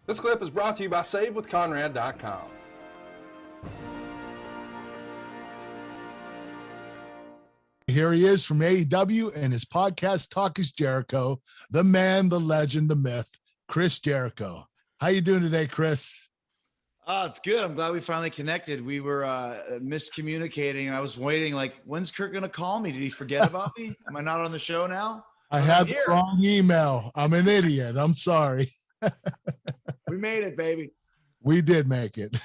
This clip is brought to you by SaveWithConrad.com. Here he is from AEW and his podcast, Talk is Jericho, the man, the legend, the myth, Chris Jericho. How you doing today, Chris? Oh, it's good. I'm glad we finally connected. We were miscommunicating, and I was waiting, like, when's Kurt going to call me? Did he forget about me? Am I not on the show now? I had the wrong email. I'm an idiot. I'm sorry. We made it, baby. We did make it.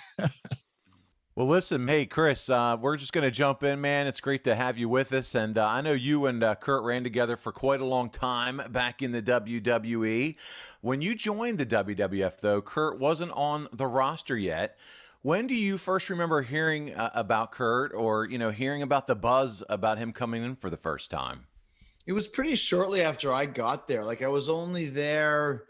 Well, listen, hey, Chris, we're just going to jump in, man. It's great to have you with us. And I know you and Kurt ran together for quite a long time back in the WWE. When you joined the WWF, though, Kurt wasn't on the roster yet. When do you first remember hearing about Kurt, or, you know, hearing about the buzz about him coming in for the first time? It was pretty shortly after I got there. Like, I was only there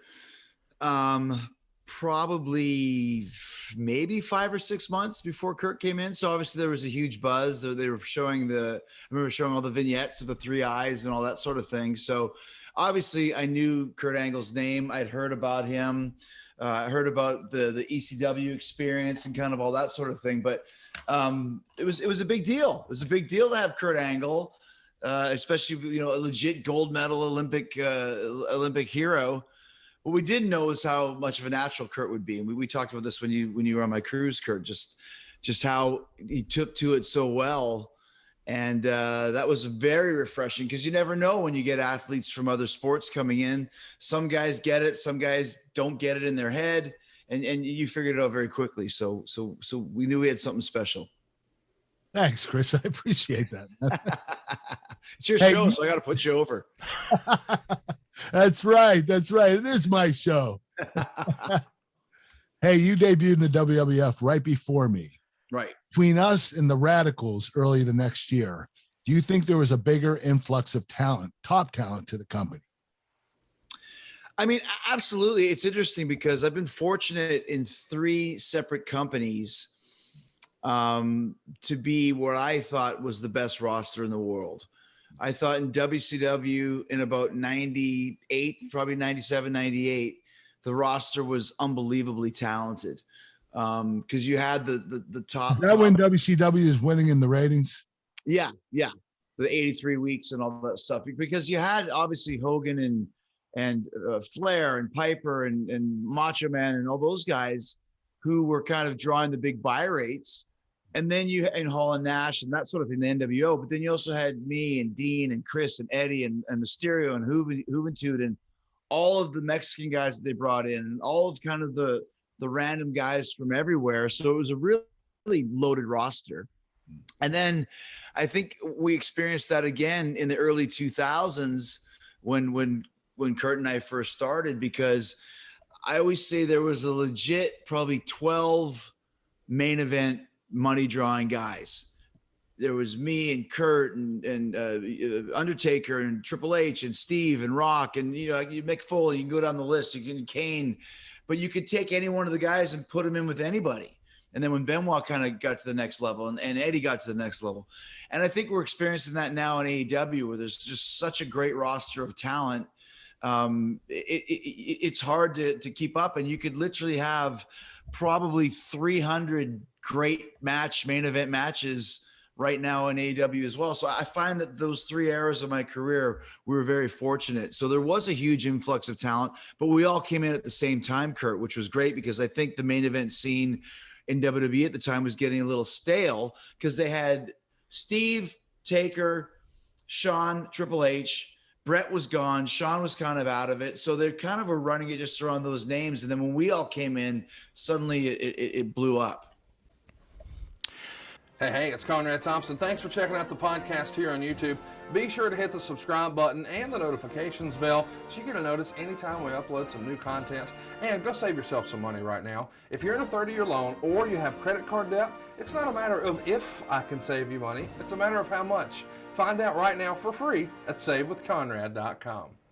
probably maybe 5 or 6 months before Kurt came in. So obviously there was a huge buzz. They were showing I remember showing all the vignettes of the three eyes and all that sort of thing. So obviously I knew Kurt Angle's name. I'd heard about him. I heard about the ECW experience and kind of all that sort of thing. But it was a big deal. It was a big deal to have Kurt Angle, especially, you know, a legit gold medal Olympic hero. What we didn't know is how much of a natural Kurt would be. And we talked about this when you were on my cruise, Kurt, just how he took to it so well. And that was very refreshing, because you never know when you get athletes from other sports coming in. Some guys get it, some guys don't get it in their head, and you figured it out very quickly. So we knew we had something special. Thanks, Chris. I appreciate that. It's your show, so I got to put you over. That's right. That's right. It is my show. Hey, you debuted in the WWF right before me. Right. Between us and the Radicals early the next year, do you think there was a bigger influx of talent, top talent, to the company? I mean, absolutely. It's interesting because I've been fortunate in 3 separate companies to be what I thought was the best roster in the world. I thought in WCW in about 98, probably 97, 98, the roster was unbelievably talented. Because you had the top. Is that when WCW is winning in the ratings? Yeah. The 83 weeks and all that stuff. Because you had obviously Hogan and Flair and Piper and Macho Man and all those guys who were kind of drawing the big buy rates. And then you and Hall and Nash and that sort of thing, the NWO. But then you also had me and Dean and Chris and Eddie and Mysterio and Juventud and all of the Mexican guys that they brought in, and all of kind of the random guys from everywhere. So it was a really loaded roster. And then I think we experienced that again in the early 2000s when Kurt and I first started, because I always say there was a legit probably 12 main event money drawing guys. There was me and Kurt and Undertaker and Triple H and Steve and Rock and, you know, Mick Foley. You can go down the list. You can Kane, but you could take any one of the guys and put them in with anybody. And then when Benoit kind of got to the next level and Eddie got to the next level, and I think we're experiencing that now in AEW, where there's just such a great roster of talent. It's hard to keep up, and you could literally have probably 300 great main event matches right now in AEW as well. So I find that those 3 eras of my career, we were very fortunate. So there was a huge influx of talent, but we all came in at the same time, Kurt, which was great, because I think the main event scene in WWE at the time was getting a little stale, because they had Steve, Taker, Shawn, Triple H. Brett was gone. Shawn was kind of out of it. So they kind of were running it just around those names. And then when we all came in, suddenly it blew up. Hey, it's Conrad Thompson. Thanks for checking out the podcast here on YouTube. Be sure to hit the subscribe button and the notifications bell so you get a notice anytime we upload some new content. And go save yourself some money right now. If you're in a 30-year loan or you have credit card debt, it's not a matter of if I can save you money. It's a matter of how much. Find out right now for free at SaveWithConrad.com.